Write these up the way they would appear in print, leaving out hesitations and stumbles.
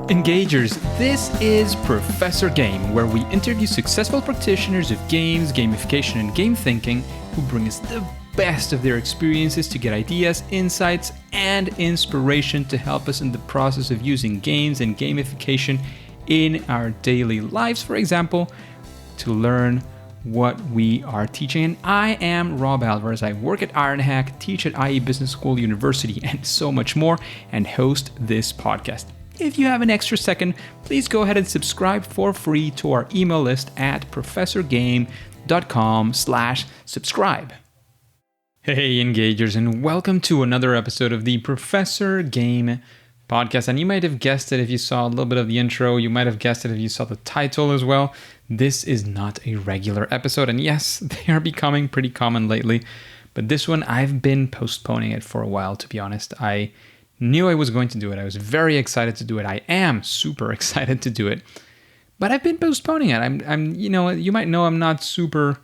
Engagers, this is Professor Game, where we interview successful practitioners of games, gamification, and game thinking who bring us the best of their experiences to get ideas, insights, and inspiration to help us in the process of using games and gamification in our daily lives, for example, to learn what we are teaching. And I am Rob Alvarez. I work at Ironhack, teach at IE Business School University, and so much more, and host this podcast. If you have an extra second, please go ahead and subscribe for free to our email list at professorgame.com/subscribe. Hey, Engagers, and welcome to another episode of the Professor Game podcast. And you might have guessed it if you saw a little bit of the intro. You might have guessed it if you saw the title as well. This is not a regular episode. And yes, they are becoming pretty common lately. But this one, I've been postponing it for a while, to be honest. I knew I was going to do it. I was very excited to do it. I am super excited to do it. But I've been postponing it. I'm you might know I'm not super...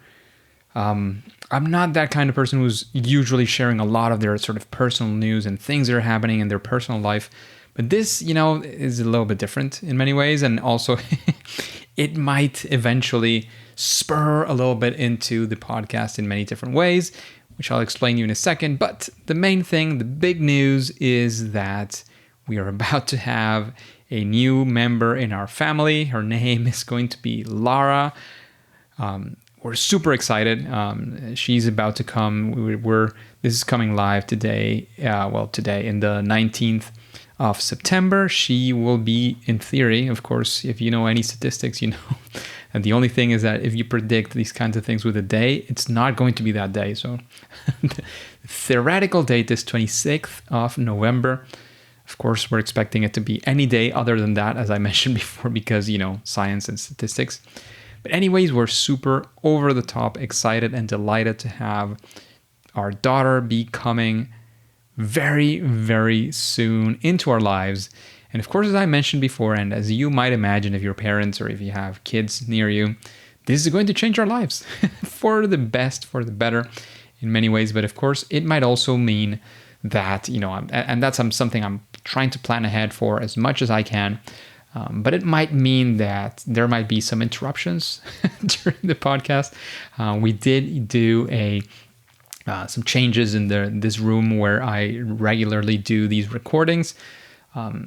I'm not that kind of person who's usually sharing a lot of their sort of personal news and things that are happening in their personal life. But this, is a little bit different in many ways. And also, it might eventually spur a little bit into the podcast in many different ways, which I'll explain to you in a second. But the main thing, the big news is that we are about to have a new member in our family. Her name is going to be Lara. We're super excited. She's about to come. This is coming live today. Today in the 19th of September. She will be, in theory, of course, if you know any statistics, you know. And the only thing is that if you predict these kinds of things with a day, it's not going to be that day. So the theoretical date is 26th of November. Of course, we're expecting it to be any day other than that, as I mentioned before, because, science and statistics. But anyways, we're super over the top excited and delighted to have our daughter be coming very, very soon into our lives. And of course, as I mentioned before, and as you might imagine if you're parents or if you have kids near you, this is going to change our lives for the best, for the better in many ways. But of course, it might also mean that, and that's something I'm trying to plan ahead for as much as I can. But it might mean that there might be some interruptions during the podcast. We did do some changes in this room where I regularly do these recordings.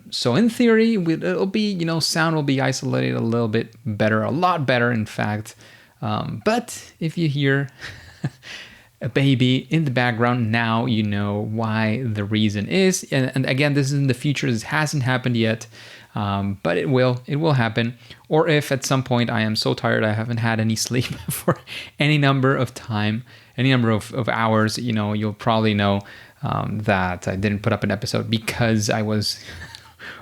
So in theory, it'll be, sound will be isolated a little bit better, a lot better, in fact. But if you hear a baby in the background, now you know why the reason is. And again, this is in the future. This hasn't happened yet. But it will happen. Or if at some point I am so tired, I haven't had any sleep for any number of hours, you'll probably know that I didn't put up an episode because I was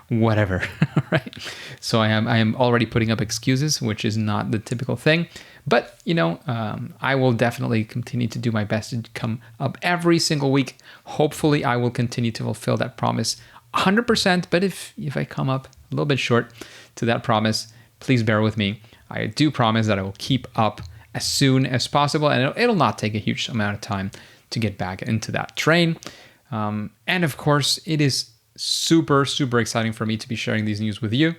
whatever, right? So I am already putting up excuses, which is not the typical thing. But, I will definitely continue to do my best to come up every single week. Hopefully, I will continue to fulfill that promise 100%, but if I come up a little bit short to that promise, please bear with me. I do promise that I will keep up as soon as possible, and it'll not take a huge amount of time to get back into that train. And of course, it is super, super exciting for me to be sharing these news with you.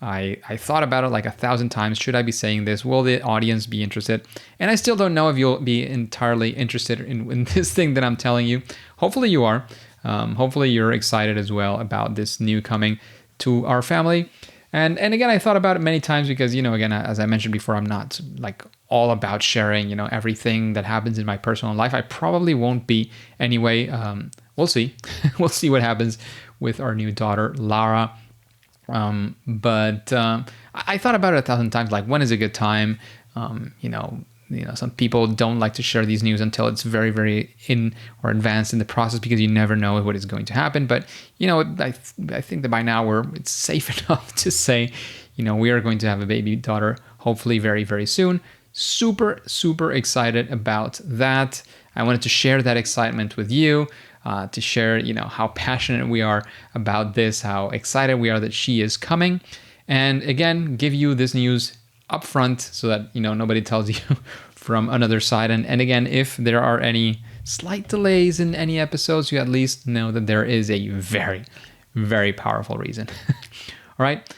I thought about it like 1,000 times. Should I be saying this? Will the audience be interested? And I still don't know if you'll be entirely interested in this thing that I'm telling you. Hopefully you are. Hopefully you're excited as well about this new coming to our family. And again, I thought about it many times because, again, as I mentioned before, I'm not like all about sharing, everything that happens in my personal life. I probably won't be anyway. We'll see. We'll see what happens with our new daughter, Lara. But I thought about it 1,000 times, like when is a good time? Some people don't like to share these news until it's very, very in or advanced in the process because you never know what is going to happen. But, I think that by now it's safe enough to say, we are going to have a baby daughter, hopefully very, very soon. Super, super excited about that. I wanted to share that excitement with you, to share, how passionate we are about this, how excited we are that she is coming. And again, give you this news up front so that, nobody tells you from another side. And again, if there are any slight delays in any episodes, you at least know that there is a very, very powerful reason. All right.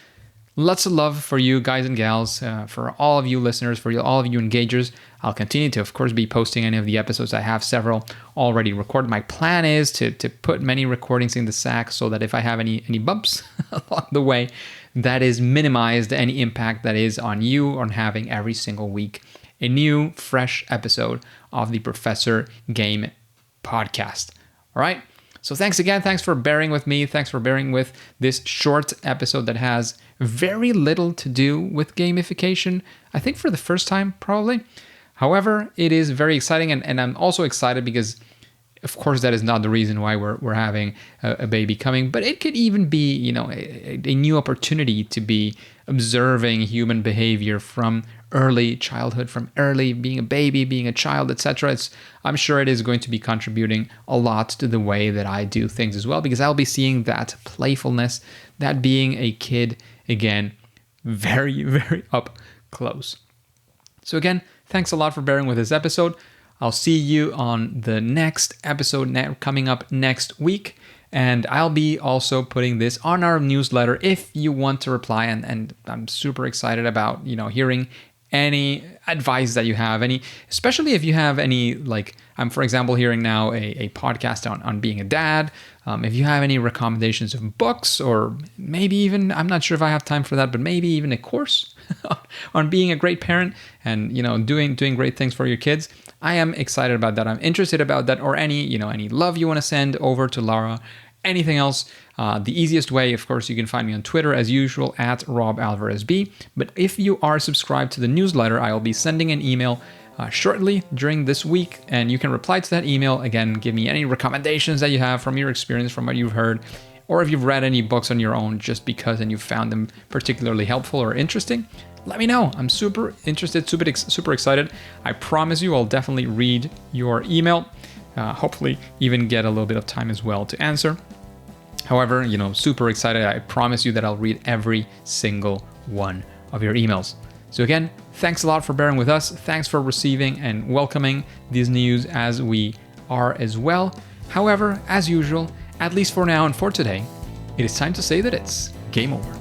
Lots of love for you guys and gals, for all of you listeners, for all of you engagers. I'll continue to, of course, be posting any of the episodes. I have several already recorded. My plan is to put many recordings in the sack so that if I have any bumps along the way, that is minimized any impact that is on you on having every single week a new, fresh episode of the Professor Game podcast. All right? So thanks again. Thanks for bearing with me. Thanks for bearing with this short episode that has very little to do with gamification. I think for the first time, probably. However, it is very exciting. And I'm also excited because, of course, that is not the reason why we're having a baby coming. But it could even be, a new opportunity to be observing human behavior from early childhood, from early being a baby, being a child, etc. I'm sure it is going to be contributing a lot to the way that I do things as well, because I'll be seeing that playfulness, that being a kid again, very, very up close. So again, thanks a lot for bearing with this episode. I'll see you on the next episode coming up next week. And I'll be also putting this on our newsletter if you want to reply. And I'm super excited about, hearing any advice that you have, especially if you have any, like I'm, for example, hearing now a podcast on being a dad. If you have any recommendations of books, or maybe even, I'm not sure if I have time for that, but maybe even a course on being a great parent and, doing great things for your kids, I am excited about that. I'm interested about that, or any love you want to send over to Laura, anything else. The easiest way, of course, you can find me on Twitter as usual at RobAlvarezB. But if you are subscribed to the newsletter, I'll be sending an email shortly during this week, and you can reply to that email. Again, give me any recommendations that you have from your experience, from what you've heard, or if you've read any books on your own just because and you found them particularly helpful or interesting. Let me know. I'm super interested, super excited. I promise you I'll definitely read your email. Hopefully even get a little bit of time as well to answer. However, super excited. I promise you that I'll read every single one of your emails. So again, thanks a lot for bearing with us. Thanks for receiving and welcoming these news as we are as well. However, as usual, at least for now and for today, it is time to say that it's game over.